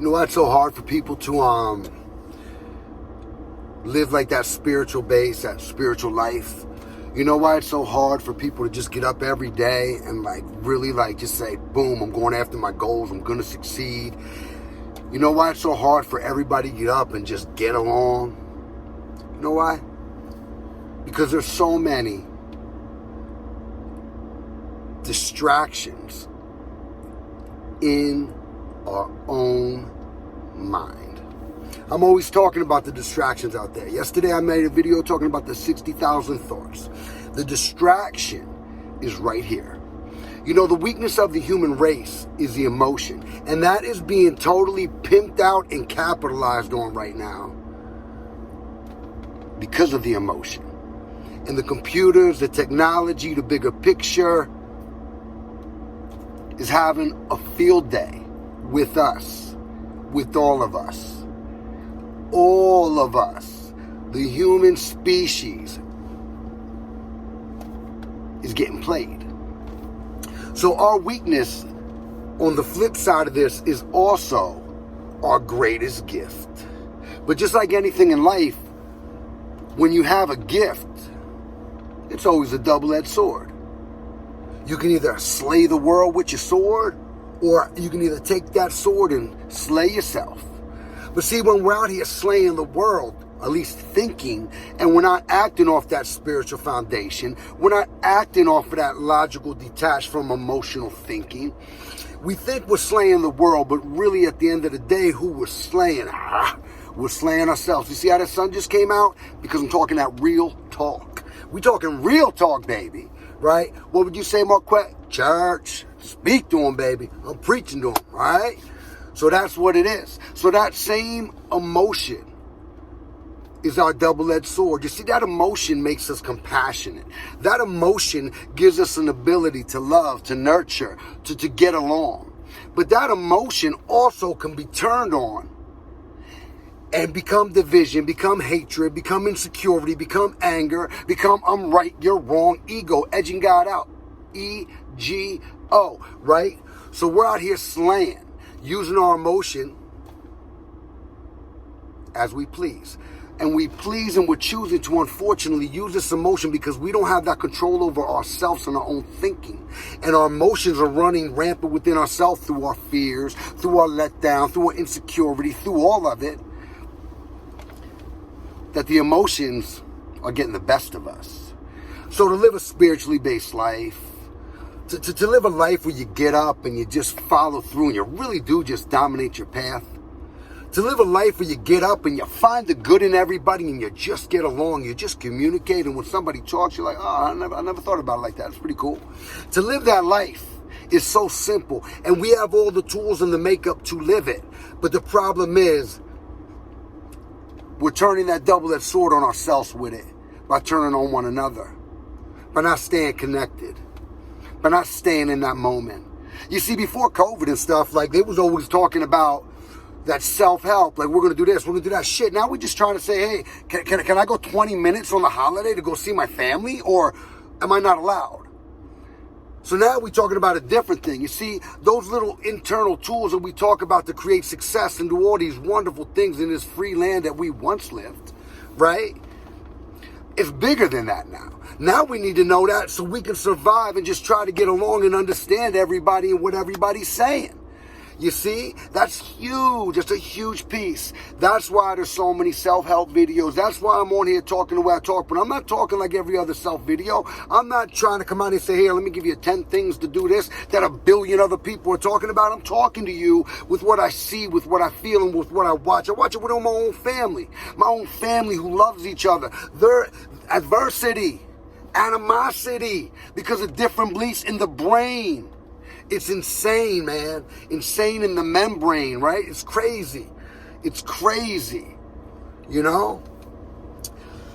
You know why it's so hard for people to live like that spiritual base, that spiritual life? You know why it's so hard for people to just get up every day and like really like just say, boom, I'm going after my goals, I'm gonna succeed. You know why it's so hard for everybody to get up and just get along? You know why? Because there's so many distractions in our own mind. I'm always talking about the distractions out there. Yesterday I made a video talking about the 60,000 thoughts. The distraction is right here. You know, the weakness of the human race is the emotion, and that is being totally pimped out and capitalized on right now because of the emotion. And the computers, the technology, the bigger picture is having a field day with us, with all of us. All of us, the human species, is getting played. So our weakness on the flip side of this is also our greatest gift. But just like anything in life, when you have a gift, it's always a double-edged sword. You can either slay the world with your sword, or you can either take that sword and slay yourself. But see, when we're out here slaying the world, at least thinking, and we're not acting off that spiritual foundation, we're not acting off of that logical detached from emotional thinking, we think we're slaying the world, but really at the end of the day, who we're slaying? We're slaying ourselves. You see how the sun just came out? Because I'm talking that real talk. We're talking real talk, baby, right? What would you say, Marquette? Church, speak to them, baby. I'm preaching to them, right? So that's what it is. So that same emotion is our double-edged sword. You see, that emotion makes us compassionate. That emotion gives us an ability to love, to nurture, to get along. But that emotion also can be turned on and become division, become hatred, become insecurity, become anger, become I'm right, you're wrong, ego, edging God out. E-G-O, right? So we're out here slaying, using our emotion as we please. And we please and we're choosing to unfortunately use this emotion because we don't have that control over ourselves and our own thinking. And our emotions are running rampant within ourselves through our fears, through our letdown, through our insecurity, through all of it. That the emotions are getting the best of us. So to live a spiritually based life, to live a life where you get up and you just follow through and you really do just dominate your path. To live a life where you get up and you find the good in everybody and you just get along, you just communicate, and when somebody talks, you're like, oh, I never thought about it like that. It's pretty cool. To live that life is so simple, and we have all the tools and the makeup to live it. But the problem is, we're turning that double-edged sword on ourselves with it by turning on one another, by not staying connected, by not staying in that moment. You see, before COVID and stuff, like they was always talking about that self-help, like we're going to do this, we're going to do that shit. Now we're just trying to say, hey, can I go 20 minutes on the holiday to go see my family, or am I not allowed? So now we're talking about a different thing. You see, those little internal tools that we talk about to create success and do all these wonderful things in this free land that we once lived, right? It's bigger than that now. Now we need to know that so we can survive and just try to get along and understand everybody and what everybody's saying. You see, that's huge. It's a huge piece. That's why there's so many self-help videos. That's why I'm on here talking the way I talk. But I'm not talking like every other self video. I'm not trying to come out and say, here, let me give you 10 things to do this that a billion other people are talking about. I'm talking to you with what I see, with what I feel, and with what I watch. I watch it with my own family who loves each other. Their adversity, animosity, because of different beliefs in the brain. It's insane, man. Insane in the membrane, right? It's crazy. It's crazy, you know?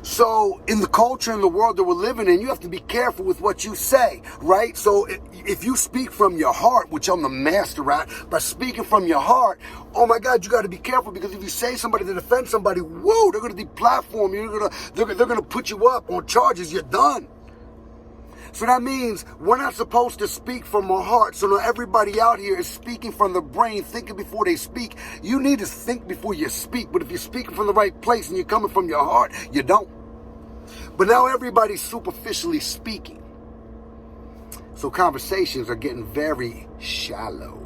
So in the culture and the world that we're living in, you have to be careful with what you say, right? So if you speak from your heart, which I'm the master at, by speaking from your heart, oh my God, you got to be careful, because if you say somebody to defend somebody, whoa, they're going to deplatform you. They're going to put you up on charges. You're done. So that means we're not supposed to speak from our heart. So not everybody out here is speaking from the brain, thinking before they speak. You need to think before you speak. But if you're speaking from the right place and you're coming from your heart, you don't. But now everybody's superficially speaking. So conversations are getting very shallow.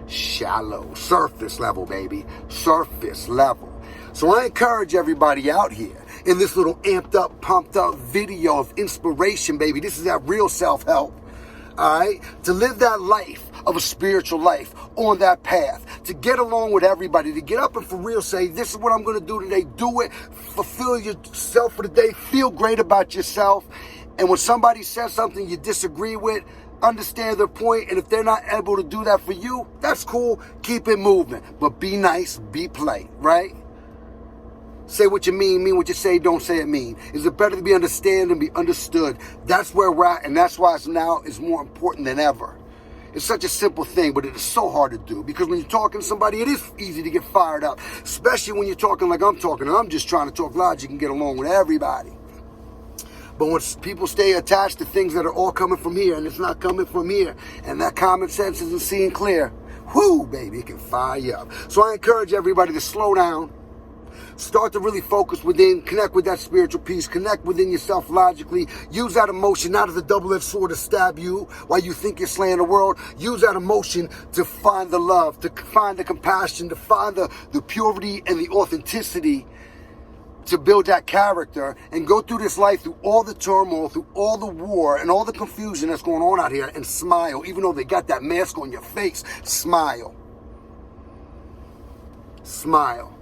Shallow. Surface level, baby. Surface level. So I encourage everybody out here in this little amped up, pumped up video of inspiration, baby. This is that real self-help. All right? To live that life of a spiritual life on that path. To get along with everybody. To get up and for real say, this is what I'm going to do today. Do it. Fulfill yourself for the day. Feel great about yourself. And when somebody says something you disagree with, understand their point. And if they're not able to do that for you, that's cool. Keep it moving. But be nice. Be polite. Right? Say what you mean what you say, don't say it mean. Is it better to be understood than be understood? That's where we're at, and that's why it's now is more important than ever. It's such a simple thing, but it is so hard to do. Because when you're talking to somebody, it is easy to get fired up. Especially when you're talking like I'm talking, and I'm just trying to talk logic and get along with everybody. But when people stay attached to things that are all coming from here, and it's not coming from here, and that common sense isn't seeing clear, whoo, baby, it can fire you up. So I encourage everybody to slow down. Start to really focus within, connect with that spiritual piece, connect within yourself logically. Use that emotion not as a double-edged sword to stab you while you think you're slaying the world. Use that emotion to find the love, to find the compassion, to find the purity and the authenticity to build that character and go through this life through all the turmoil, through all the war and all the confusion that's going on out here and smile. Even though they got that mask on your face, smile. Smile.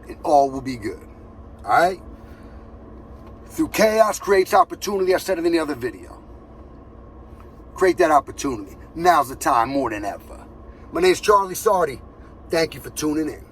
And all will be good. All right? Through chaos creates opportunity. I said it in the other video. Create that opportunity. Now's the time more than ever. My name's Charlie Sardi. Thank you for tuning in.